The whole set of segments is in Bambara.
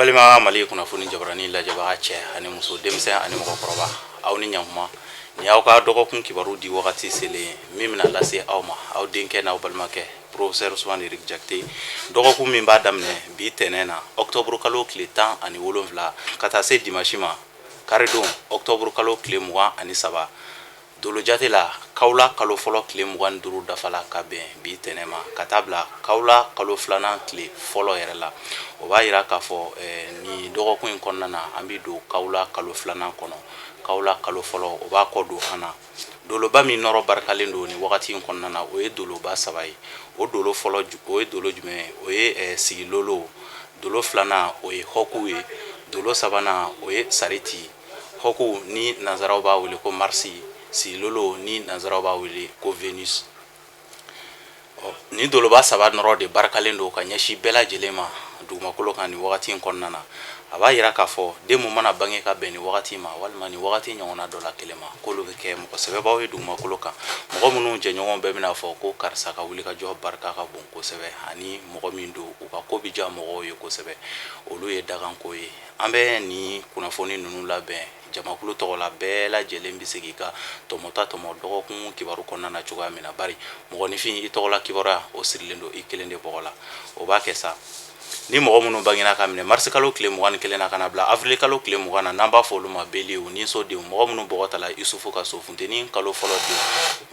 balima mali kunnafoni jabarani lajabaga cɛ ani muso denmisɛn ani mɔgɔkɔrɔba aw ni ɲankuma ni aw ka dɔgɔkun kibaru di wagati selen min bɛna lase aw ma aw denkɛ n'aw balimakɛ professeur Ousmane Éric Diakité dɔgɔkun min b'a daminɛ bi tɛnɛn na octobre kalo tile 17 ka taa se dimanche ma karidon octobre kalo tile 23 Dolo jate la Kaola kalo fɔlɔ tile 25 dafala ka bɛn bi tɛnɛn ma ka taa bila Kaola kalo filanan tile fɔlɔ yɛrɛ la o b'a yira k'a fɔ ni dɔgɔkun in kɔnɔna na an bɛ don Kaola kalo filanan kɔnɔ Kaola kalo fɔlɔ o b'a kɔ don an na doloba min nɔrɔ barikalen don ni wagati in kɔnɔna na o ye doloba 3 ye o dolo fɔlɔ o ye dolo jumɛn ye o ye sigilolo dolo filanan o ye hɔku ye dolo sabanan o ye sariti hɔku ni nanzaraw b'a wele ko marsi sigilolo ni nanzaraw b'a wele ko Venus ni doloba 3 nɔrɔ de barikalen don ka ɲɛsin bɛɛ lajɛlen ma dugumakolo kan ni wagati in kɔnɔna na a b'a yira k'a fɔ den mun mana bange ka bɛn ni wagati ma walima ni wagati ɲɔgɔnna dɔ la kelen ma k'olu bɛ kɛ mɔgɔ sɛbɛbaw ye dugumakolo kan mɔgɔ minnu jɛɲɔgɔn bɛɛ bɛna fɔ ko karisa ka wuli ka jɔ barika ka bon kosɛbɛ ani mɔgɔ min don u ka ko bi diya mɔgɔw ye kosɛbɛ olu ye daganko ye an bɛ ni kunnafoni ninnu labɛn jamakulu tɔgɔ la bɛɛ lajɛlen bɛ se k'i ka tɔmɔta tɔmɔ dɔgɔkun kibaru kɔnɔna na cogoya min na bari mɔgɔninfin i tɔgɔla kibaruya o sirilen don i kelen de bɔgɔ la o b'a kɛ sa ni mɔgɔ minnu bangena ka minɛ mars kalo tile 21 na ka na bila avril kalo tile 20 na n'an b'a fɔ olu ma beliyew ni sodenw mɔgɔ minnu bɔgɔtala isufu ka so funteni kalo fɔlɔ den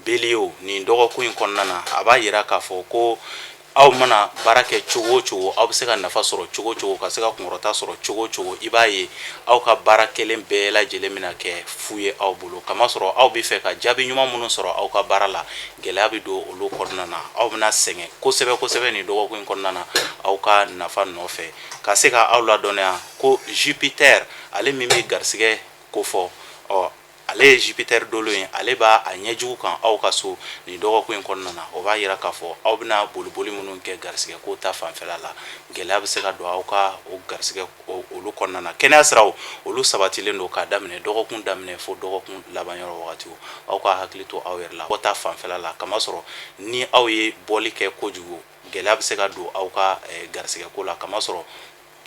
beliyew nin dɔgɔkun in kɔnɔna na a b'a yira k'a fɔ ko aw mana baara kɛ cogo o cogo aw bɛ se ka nafa sɔrɔ cogo o cogo ka se ka kunkɔrɔta sɔrɔ cogo o cogo i b'a ye aw ka baara kelen bɛɛ lajɛlen bɛna kɛ fu ye aw bolo kamasɔrɔ aw bɛ fɛ ka jaabi ɲuman minnu sɔrɔ aw ka baara la gɛlɛya bɛ don olu kɔnɔna na aw bɛna sɛgɛn kosɛbɛ kosɛbɛ nin dɔgɔkun in kɔnɔna na aw ka nafa nɔfɛ ka se ka aw ladɔnniya ko Jupiter ale min bɛ garisɛgɛ kofɔ ale ye Jupiter dolo ye ale b'a ɲɛjugu kan aw ka so ni dɔgɔkun in kɔnɔna na o b'a yira k'a fɔ aw bɛna boliboli minnu kɛ garisɛgɛ ko ta fanfɛla la gɛlɛya bɛ se ka don aw ka o garisɛgɛ olu kɔnɔna na kɛnɛya siraw olu sabatilen don k'a daminɛ dɔgɔkun daminɛ fo dɔgɔkun laban yɔrɔ wagati aw ka hakili to aw yɛrɛ la ko ta fanfɛla la kamasɔrɔ ni aw ye bɔli kɛ kojugu gɛlɛya bɛ se ka don aw ka garisɛgɛ ko la kamasɔrɔ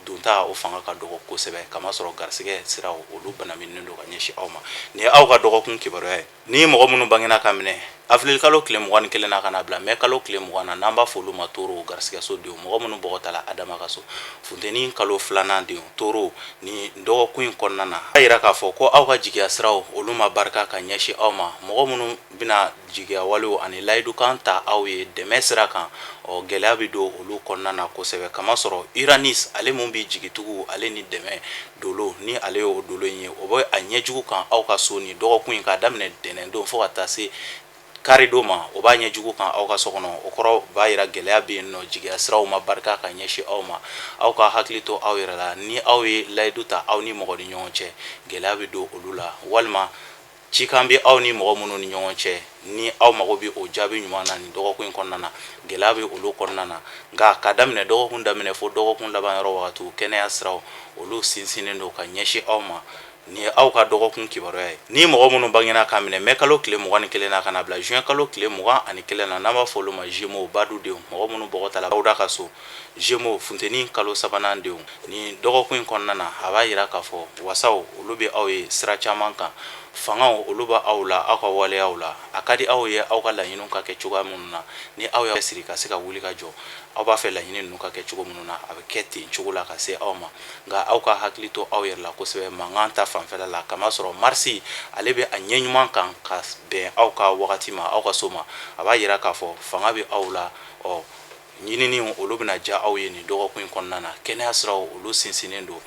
donta o fanga ka dɔgɔ kosɛbɛ kamasɔrɔ garisɛgɛ siraw olu banaminen don ka ɲɛsin aw ma ni aw ka dɔgɔkun kibaruya ye ni mɔgɔ minnu bangena ka minɛ avril kalo tile 21 na ka na bila mai kalo tile 20 na n'an b'a fɔ olu ma toro garisɛgɛ so denw mɔgɔ minnu bɔgɔtala adama ka so funteni kalo filanan denw toro ni dɔgɔkun in kɔnɔna na a yira k'a fɔ ko aw ka jigiya siraw olu ma barika ka ɲɛsin aw ma mɔgɔ minnu bɛna jigiya walew ani layidukan ta aw ye dɛmɛ sira kan gɛlɛya bɛ don olu kɔnɔna na kosɛbɛ kamasɔrɔ Uranus ale mun bɛ jigitugu ale ni dɛmɛ dolo ni ale ye o dolo in ye o bɛ a ɲɛjugu kan aw ka so ni dɔgɔkun in k'a daminɛ dɛnɛndon fo ka taa se karidon ma o b'a ɲɛjugu kan aw ka so kɔnɔ o kɔrɔ b'a yira gɛlɛya bɛ yen nɔ jigiya siraw ma barika ka ɲɛsin aw ma aw ka hakili to aw yɛrɛ la ni aw ye layidu ta aw ni mɔgɔ ni ɲɔgɔn cɛ gɛlɛya bɛ don olu la walima cikan bɛ aw ni mɔgɔ minnu ni ɲɔgɔn cɛ ni aw mago bɛ o jaabi ɲuman na nin dɔgɔkun in kɔnɔna na gɛlɛya bɛ olu kɔnɔna na nka ka daminɛ dɔgɔkun daminɛ fo dɔgɔkun laban yɔrɔ wagati kɛnɛya siraw olu sinsinnen don ka ɲɛsin aw ma ni aw ka dɔgɔkun kibaruya ye ni mɔgɔ minnu bangena ka minɛ mai kalo tile 21 na ka na bila juin kalo tile 21 na n'an b'a fɔ olu ma Gémeaux badudenw mɔgɔ minnu bɔgɔtala bawuda ka so Gémeaux funteni kalo sabanan denw ni dɔgɔkun in kɔnɔna na a b'a yira k'a fɔ wasaw olu bɛ aw ye sira caman kan fangaw olu b'a aw la aw ka waleyaw la a ka di aw ye aw ka laɲiniw ka kɛ cogoya minnu na ni aw y'a siri ka se ka wuli ka jɔ aw b'a fɛ laɲini ninnu ka kɛ cogo minnu na a bɛ kɛ ten cogo la ka se aw ma nka aw ka hakili to aw yɛrɛ la kosɛbɛ mankan ta fanfɛla la kamasɔrɔ marisi ale bɛ a ɲɛ ɲuman kan ka bɛn aw ka wagati ma aw ka so ma a b'a yira k'a fɔ fanga bɛ aw la ɲininiw olu bɛna diya aw ye nin dɔgɔkun in kɔnɔna na kɛnɛya siraw olu sinsinnen don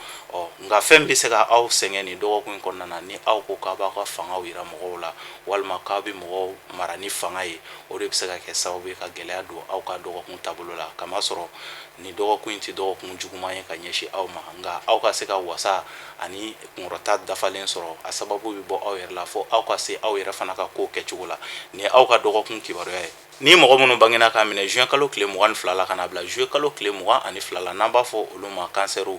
nka fɛn bɛ se ka aw sɛgɛn nin dɔgɔkun in kɔnɔna na ni aw ko k'a b'a ka fangaw yira mɔgɔw la walima k'aw bɛ mɔgɔw mara ni fanga ye o de bɛ se ka kɛ sababu ye ka gɛlɛya don aw ka dɔgɔkun taabolo la kamasɔrɔ nin dɔgɔkun in tɛ dɔgɔkun juguman ye ka ɲɛsin aw ma nka aw ka se ka wasa ani kunkɔrɔta dafalen sɔrɔ a sababu bɛ bɔ aw yɛrɛ la fo aw ka se aw yɛrɛ fana ka kow kɛcogo la ni aw ka dɔgɔkun kibaruya ye ni mɔgɔ minnu bangena ka minɛ juin kalo tile 22 la ka na bila juillet kalo tile 22 la n'an b'a fɔ olu ma kansɛriw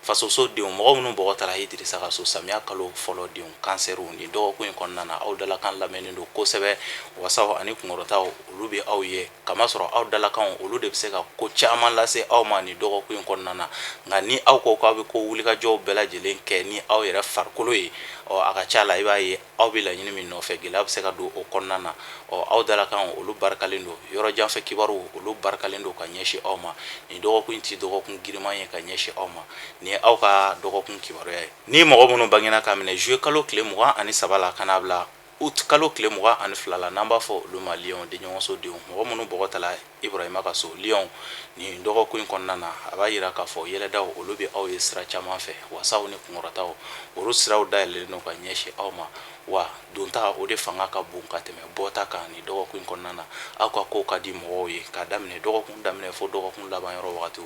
fasoso denw mɔgɔ minnu bɔgɔ tara Idrissa ka so samiya kalo fɔlɔ denw kansɛriw ni dɔgɔkun in kɔnɔna na aw dalakan lamɛnnen don kosɛbɛ wasaw ani kunkɔrɔtaw olu bɛ aw ye kamasɔrɔ aw dalakanw olu de bɛ se ka ko caman lase aw ma ni dɔgɔkun in kɔnɔna na nka ni aw ko k'aw bɛ ko wulikajɔw bɛɛ lajɛlen kɛ ni aw yɛrɛ farikolo ye a ka ca la i b'a ye aw bɛ laɲini min nɔfɛ gɛlɛya bɛ se ka don o kɔnɔna na aw dalakan olu barikalen don yɔrɔ janfɛ kibaruw olu barikalen don ka ɲɛsin aw ma ni dɔgɔkun in ti dɔgɔkun giriman ye ka ɲɛsin aw ma ni aw ka dɔgɔkun kibaruya ye ni mɔgɔ minnu bangena ka minɛ juillet kalo tile 23 la ka n'a bila août kalo tile 22 la n'an b'a fɔ olu ma Lion de ɲɔgɔnso denw mɔgɔ minnu bɔgɔ tala Ibrahima ka so Lion ni dɔgɔkun in kɔnɔna na a b'a yira k'a fɔ yɛlɛdaw olu bɛ aw ye sira caman fɛ wasaw ni kunkɔrɔtaw olu siraw dayɛlɛlen don ka ɲɛsin aw ma wa donta o de fanga ka bon ka tɛmɛ bɔta kan ni dɔgɔkun in kɔnɔna na aw ka ko ka di mɔgɔw ye k'a daminɛ dɔgɔkun daminɛ fo dɔgɔkun laban yɔrɔ wagatiw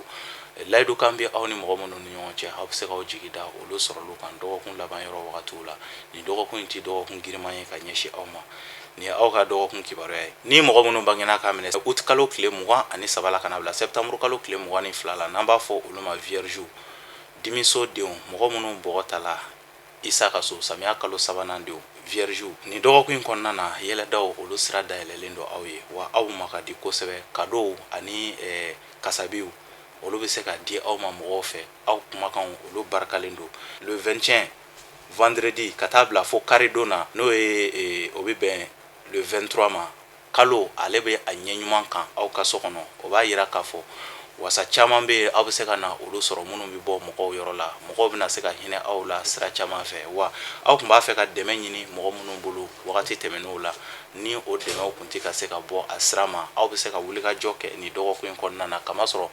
layidu kan bɛ aw ni mɔgɔ minnu ni ɲɔgɔn cɛ aw bɛ se k'aw jigi da olu sɔrɔlu kan dɔgɔkun laban yɔrɔ wagatiw la ni dɔgɔkun in ti dɔgɔkun giriman ye ka ɲɛsin aw ma ni aw ka dɔgɔkun kibaruya ye ni mɔgɔ minnu bangena ka minɛ août kalo tile 23 la ka na bila septembre kalo tile 22 la n'an b'a fɔ olu ma vierge dimiso denw mɔgɔ minnu bɔgɔ tala Isa ka so samiya kalo 3nan denw vierge ni dɔgɔkun in kɔnɔna na yɛlɛdaw olu sira dayɛlɛlen don aw ye wa aw ma ka di kosɛbɛ cadeau ani kasabiw olu bɛ se ka di aw ma mɔgɔw fɛ aw kumakanw olu barikalen don le 21 vendredi ka taa bila fo karidon na n'o ye o bɛ bɛn le 23 ma kalo ale bɛ a ɲɛ ɲuman kan aw ka so kɔnɔ o b'a yira k'a fɔ wasa caman bɛ yen aw bɛ se ka na olu sɔrɔ minnu bɛ bɔ mɔgɔw yɔrɔ la mɔgɔw bɛna se ka hinɛ aw la sira caman fɛ wa aw tun b'a fɛ ka dɛmɛ ɲini mɔgɔ minnu bolo wagati tɛmɛnenw la ni o dɛmɛw tun tɛ ka se ka bɔ a sira ma aw bɛ se ka wulikajɔ kɛ ni dɔgɔkun in kɔnɔna na kamasɔrɔ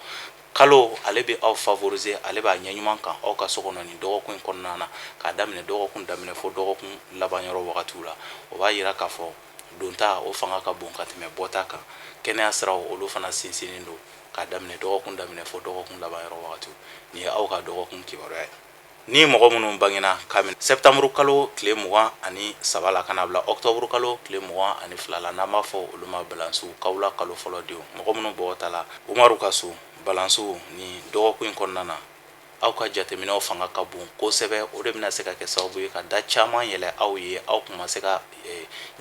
kalo ale bɛ aw favoriser ale b'a ɲɛ ɲuman kan aw ka so kɔnɔ ni dɔgɔkun in kɔnɔna na k'a daminɛ dɔgɔkun daminɛ fo dɔgɔkun laban yɔrɔ wagatiw la o b'a yira k'a fɔ donta o fanga ka bon ka tɛmɛ bɔta kan kɛnɛya siraw olu fana sinsinnen don k'a daminɛ dɔgɔkun daminɛ fo dɔgɔkun laban yɔrɔ wagatiw ni ye aw ka dɔgɔkun kibaruya ye ni mɔgɔ minnu bangena ka minɛ septembre kalo tile 23 la ka na bila octobre kalo tile 22 la n'an b'a fɔ olu ma balansiw kawula kalo fɔlɔ denw mɔgɔ minnu bɔgɔ tala Umaru ka so balansiw ni dɔgɔkun in kɔnɔna na aw ka jateminɛw fanga ka bon kosɛbɛ o de bɛna se ka kɛ sababu ye ka da caman yɛlɛ aw ye aw kun ma se ka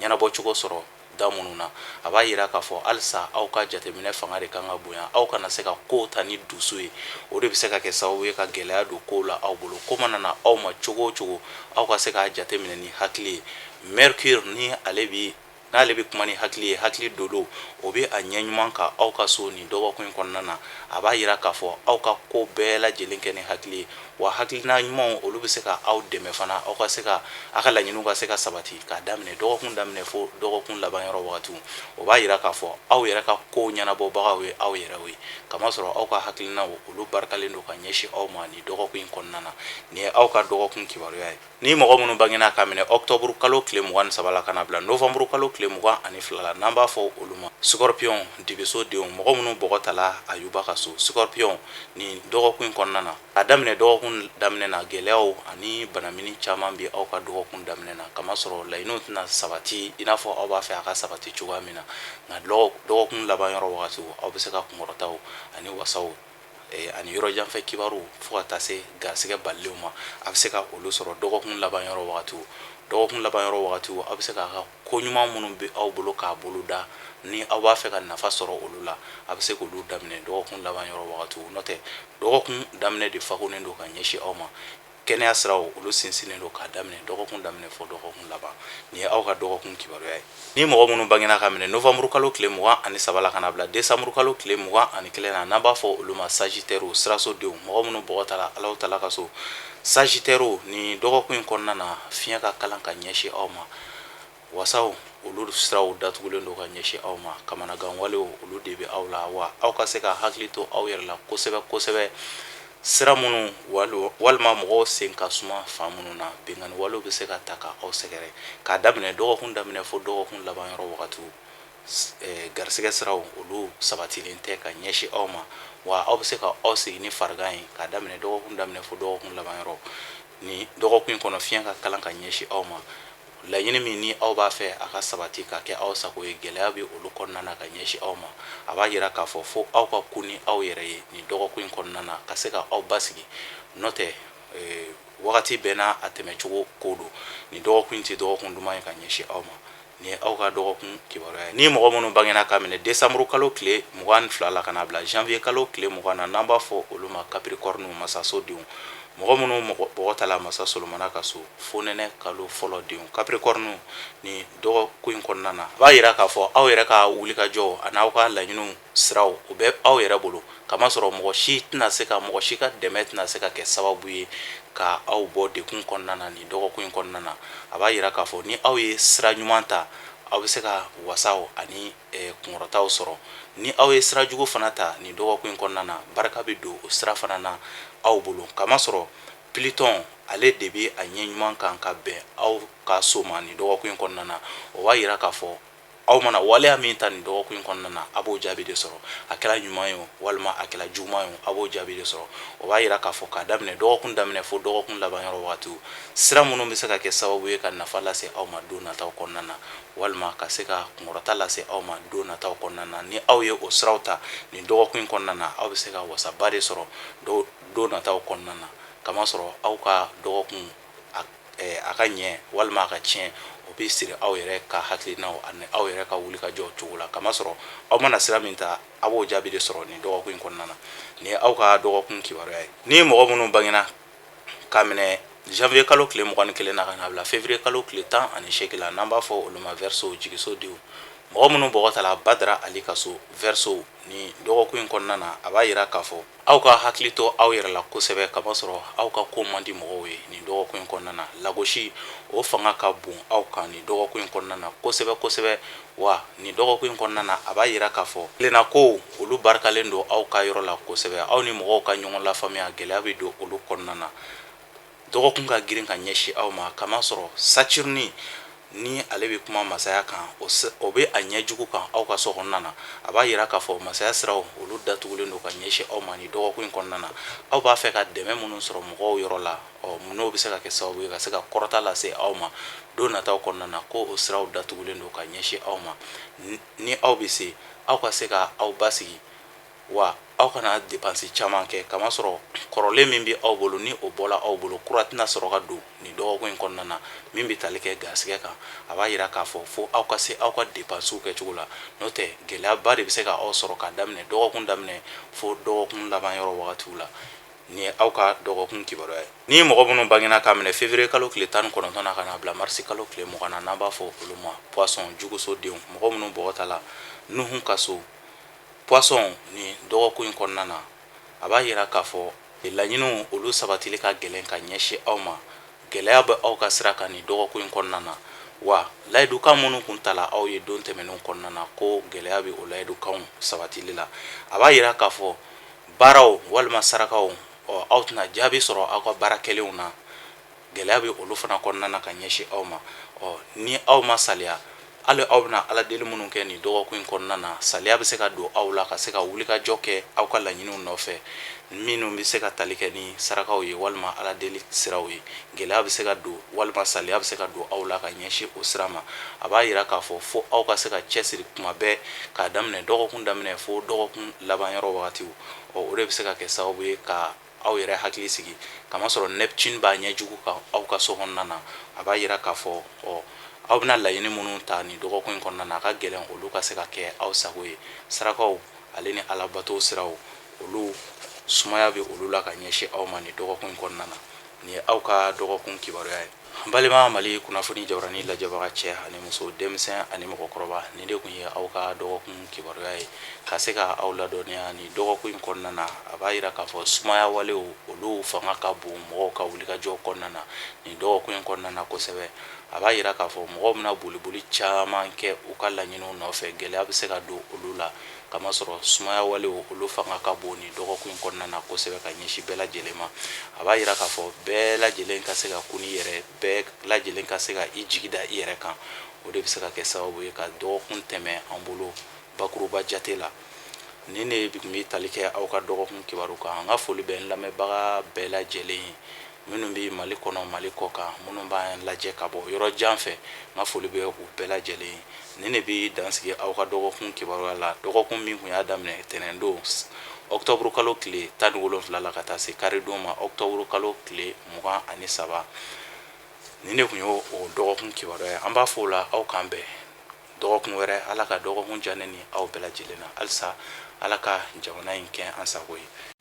ɲɛnabɔ cogo sɔrɔ da minnu na a b'a yira k'a fɔ halisa aw ka jateminɛ fanga de kan ka bonya aw kana se ka ko ta ni dusu ye o de bɛ se ka kɛ sababu ye ka gɛlɛya don kow la aw bolo ko mana na aw ma cogo o cogo aw ka se k'a jateminɛ ni hakili ye Mercure ni ale bi n'ale bɛ kuma ni hakili ye hakili dodo o bɛ a ɲɛ ɲuman kan aw ka so ni dɔgɔkun in kɔnɔna na a b'a yira k'a fɔ aw ka ko bɛɛ lajɛlen kɛ ni hakili ye wa hakilina ɲumanw olu bɛ se ka aw dɛmɛ fana aw ka se ka a ka laɲiniw ka se ka sabati k'a daminɛ dɔgɔkun daminɛ fo dɔgɔkun laban yɔrɔ wagatiw o b'a yira k'a fɔ aw yɛrɛ ka ko ɲɛnabɔbagaw ye aw yɛrɛw ye kamasɔrɔ aw ka hakilinaw olu barikalen don ka ɲɛsin aw ma ni dɔgɔkun in kɔnɔna na ni ye aw ka dɔgɔkun kibaruya ye ni mɔgɔ minnu bangena ka minɛ octobre kalo tile 23 la ka na bila novembre kalo tile 22 la n'an b'a fɔ olu ma Scorpion dibiso denw mɔgɔ minnu bɔgɔ tala Ayuba ka so Scorpion ni dɔgɔkun in kɔnɔna na a daminɛ dɔgɔkun daminɛ na gɛlɛyaw ani banamini caman bɛ aw ka dɔgɔkun daminɛ na kamasɔrɔ laɲiniw tɛna sabati i n'a fɔ aw b'a fɛ a ka sabati cogoya min na nka dɔgɔkun laban yɔrɔ wagatiw aw bɛ se ka kunkɔrɔtaw ani wasaw ani yɔrɔ janfɛ kibaru fo ka taa se garisɛgɛ balilenw ma a bɛ se ka olu sɔrɔ dɔgɔkun laban yɔrɔ wagatiw dɔgɔkun laban yɔrɔ wagatiw aw bɛ se k'a ka ko ɲuman minnu bɛ aw bolo k'a bolo da ni aw b'a fɛ ka nafa sɔrɔ olu la a bɛ se k'olu daminɛ dɔgɔkun laban yɔrɔ wagatiw n'o tɛ dɔgɔkun daminɛ de fakonnen don ka ɲɛsin aw ma kɛnɛya siraw olu sinsinnen don k'a daminɛ dɔgɔkun daminɛ fo dɔgɔkun laban ni ye aw ka dɔgɔkun kibaruya ye ni mɔgɔ minnu bangena ka minɛ novembre kalo tile 23 la ka na bila décembre kalo tile 21 na n'an b'a fɔ olu ma Sagittaire siraso denw mɔgɔ minnu bɔgɔ tala Alahu Taala ka so Sagittaire ni dɔgɔkun in kɔnɔna na fiɲɛ ka kalan ka ɲɛsin aw ma wasaw olu siraw datugulen don ka ɲɛsin aw ma kamanagan walew olu de bɛ aw la wa aw ka se ka hakili to aw yɛrɛ la kosɛbɛ kosɛbɛ sira minnu walima mɔgɔw sen ka suma fan minnu na bengani walew bɛ se ka ta ka aw sɛgɛrɛ k'a daminɛ dɔgɔkun daminɛ fo dɔgɔkun laban yɔrɔ wagatiw garisɛgɛ siraw olu sabatilen tɛ ka ɲɛsin aw ma wa aw bɛ se ka aw sigi ni farigan ye k'a daminɛ dɔgɔkun daminɛ fo dɔgɔkun laban yɔrɔ ni dɔgɔkun in kɔnɔ fiɲɛ ka kalan ka ɲɛsin aw ma laɲini min ni aw b'a fɛ a ka sabati ka kɛ aw sago ye gɛlɛya bɛ olu kɔnɔna na ka ɲɛsin aw ma a b'a yira k'a fɔ fo aw ka kun ni aw yɛrɛ ye nin dɔgɔkun in kɔnɔna na ka se ka aw basigi n'o tɛ wagati bɛɛ n'a a tɛmɛcogo ko don nin dɔgɔkun in tɛ dɔgɔkun duman ye ka ɲɛsin aw ma ni aw ka dɔgɔkun kibaruya ye ni mɔgɔ minnu bangena ka minɛ décembre kalo tile 22 la ka na bila janvier kalo tile 20 na n'an b'a fɔ olu ma capricorne masasodenw mɔgɔ minnu bɔgɔ tala masa solomana ka so fonɛnɛ kalo fɔlɔ denw capricorne ni dɔgɔkun in kɔnɔna na a b'a yira k'a fɔ aw yɛrɛ ka wulikajɔ a n'aw ka laɲiniw siraw o bɛ aw yɛrɛ bolo kamasɔrɔ mɔgɔ si ka dɛmɛ tɛna se ka kɛ sababu ye ka aw bɔ dekun kɔnɔna na nin dɔgɔkun in kɔnɔna na a b'a yira k'a fɔ ni aw ye sira ɲuman ta aw bɛ se ka wasaw ani kunkɔrɔtaw sɔrɔ ni aw ye sira jugu fana ta nin dɔgɔkun in kɔnɔna na barika bɛ don o sira fana na aw bolo kamasɔrɔ Pluton ale de bɛ a ɲɛ ɲuman kan ka bɛn aw ka so ma nin dɔgɔkun in kɔnɔna na o b'a yira k'a fɔ aw mana waleya min ta nin dɔgɔkun in kɔnɔna na a b'o jaabi de sɔrɔ a kɛra ɲuman ye o walima a kɛra juguman ye o a b'o jaabi de sɔrɔ o b'a yira k'a fɔ k'a daminɛ dɔgɔkun daminɛ fo dɔgɔkun laban yɔrɔ wagatiw sira minnu bɛ se ka kɛ sababu ye ka nafa lase aw ma don nataw kɔnɔna na walima ka se ka kunkɔrɔta lase aw ma don nataw kɔnɔna na ni aw ye o siraw ta nin dɔgɔkun in kɔnɔna na aw bɛ se ka wasaba de sɔrɔ don nataw kɔnɔna na kamasɔrɔ aw ka dɔgɔkun a ka ɲɛ walima a ka tiɲɛ o bɛ siri aw yɛrɛ ka hakilinaw ani aw yɛrɛ ka wulikajɔ cogo la kamasɔrɔ aw mana sira min ta a b'o jaabi de sɔrɔ nin dɔgɔkun in kɔnɔna na nin ye aw ka dɔgɔkun kibaruya ye ni mɔgɔ minnu bangena ka minɛ janvier kalo tile 21 na ka na bila février kalo tile 18 la n'an b'a fɔ olu ma verseau jigisodenw mɔgɔ minnu bɔgɔ tala Badara Ali ka so verseau ni dɔgɔkun in kɔnɔna na a b'a yira k'a fɔ aw ka hakili to aw yɛrɛ la kosɛbɛ kamasɔrɔ aw ka ko man di mɔgɔw ye nin dɔgɔkun in kɔnɔna na lagosi o fanga ka bon aw kan nin dɔgɔkun in kɔnɔna na kosɛbɛ kosɛbɛ wa nin dɔgɔkun in kɔnɔna na a b'a yira k'a fɔ tilenna ko olu barikalen don aw ka yɔrɔ la kosɛbɛ aw ni mɔgɔw ka ɲɔgɔn lafaamuya gɛlɛya bɛ don olu kɔnɔna na dɔgɔkun ka girin ka ɲɛsin aw ma kamasɔrɔ Saturne ni ale bɛ kuma masaya kan o bɛ a ɲɛ jugu kan aw ka so kɔnɔna na a b'a yira k'a fɔ masaya siraw olu datugulen don ka ɲɛsin aw ma nin dɔgɔkun in kɔnɔna na aw b'a fɛ ka dɛmɛ minnu sɔrɔ mɔgɔw yɔrɔ la n'o bɛ se ka kɛ sababu ye ka se ka kɔrɔta lase aw ma don nataw kɔnɔna na ko o siraw datugulen don ka ɲɛsin aw ma ni aw bɛ se aw ka se ka aw basigi wa aw kana dépense caman kɛ kamasɔrɔ kɔrɔlen min bɛ aw bolo ni o bɔla aw bolo kura tɛna sɔrɔ ka don nin dɔgɔkun in kɔnɔna na min bɛ tali kɛ garisɛgɛ kan a b'a yira k'a fɔ fo aw ka se aw ka dépensew kɛcogo la n'o tɛ gɛlɛyaba de bɛ se ka aw sɔrɔ ka daminɛ dɔgɔkun daminɛ fo dɔgɔkun laban yɔrɔ wagatiw la nin ye aw ka dɔgɔkun kibaruya ye ni mɔgɔ minnu bangena ka minɛ février kalo tile 19 na ka na bila mars kalo tile 20 na n'an b'a fɔ olu ma poisson jugusodenw mɔgɔ minnu bɔgɔ ta la nuhun ka so poisson ni dɔgɔkun in kɔnɔna na a b'a yira k'a fɔ laɲiniw olu sabatili ka gɛlɛn ka ɲɛsin aw ma gɛlɛya bɛ aw ka sira kan nin dɔgɔkun in kɔnɔna na wa layidukan minnu kun tala aw ye don tɛmɛnenw kɔnɔna na ko gɛlɛya bɛ o layidukanw sabatili la a b'a yira k'a fɔ baaraw walima sarakaw aw tɛna jaabi sɔrɔ aw ka baara kɛlenw na gɛlɛya bɛ olu fana kɔnɔna na ka ɲɛsin aw ma ni aw ma saliya hali aw bɛna ala deli minnu kɛ nin dɔgɔkun in kɔnɔna na saliya bɛ se ka don aw la ka se ka wulikajɔ kɛ aw ka laɲiniw nɔfɛ minnu bɛ se ka tali kɛ ni sarakaw ye walima ala deli siraw ye gɛlɛya bɛ se ka don walima saliya bɛ se ka don aw la ka ɲɛsin o sira ma a b'a yira k'a fɔ fo aw ka se ka cɛsiri kuma bɛɛ k'a daminɛ dɔgɔkun daminɛ fo dɔgɔkun laban yɔrɔ wagatiw o de bɛ se ka kɛ sababu ye ka aw yɛrɛ hakili sigi kamasɔrɔ Neptune b'a ɲɛjugu kan aw ka so kɔnɔna na a b'a yira k'a fɔ aw bɛna laɲini minnu ta nin dɔgɔkun in kɔnɔna na a ka gɛlɛn olu ka se ka kɛ aw sago ye sarakaw ale ni alabato siraw olu sumaya bɛ olu la ka ɲɛsin aw ma nin dɔgɔkun in kɔnɔna na nin ye aw ka dɔgɔkun kibaruya ye n balima Mali kunnafoni jabarani lajɛbaga cɛ ani muso denmisɛn ani mɔgɔkɔrɔba nin de kun ye aw ka dɔgɔkun kibaruya ye ka se ka aw ladɔnniya nin dɔgɔkun in kɔnɔna na a b'a yira k'a fɔ sumaya walew olu fanga ka bon mɔgɔw ka wulikajɔ kɔnɔna na nin dɔgɔkun in kɔnɔna na kosɛbɛ a b'a yira k'a fɔ mɔgɔw bɛna boliboli caman kɛ u ka laɲiniw nɔfɛ gɛlɛya bɛ se ka don olu la kamasɔrɔ sumaya walew olu fanga ka bon nin dɔgɔkun in kɔnɔna na kosɛbɛ ka ɲɛsin bɛɛ lajɛlen ma a b'a yira k'a fɔ bɛɛ lajɛlen ka se ka kun i yɛrɛ bɛɛ lajɛlen ka se ka i jigi da i yɛrɛ kan o de bɛ se ka kɛ sababu ye ka dɔgɔkun tɛmɛ an bolo bakuruba jate la nin de tun bɛ tali kɛ aw ka dɔgɔkun kibaru kan an ka foli bɛ n lamɛnbaga bɛɛ lajɛlen ye minnu bɛ Mali kɔnɔ Mali kɔ kan minnu b'an lajɛ ka bɔ yɔrɔ jan fɛ n ka foli bɛ u bɛɛ lajɛlen ni ne bɛ dansigi aw ka dɔgɔkun kibaruya la dɔgɔkun min kun y'a daminɛ tɛnɛndon octobre kalo tile 17 la ka taa se karidon ma octobre kalo tile 23 ni ne kun y'o dɔgɔkun kibaruya ye an b'a fɔ o la aw k'an bɛn dɔgɔkun wɛrɛ Ala ka dɔgɔkun diya ne ni aw bɛɛ lajɛlen na halisa Ala ka jamana in kɛ an sago ye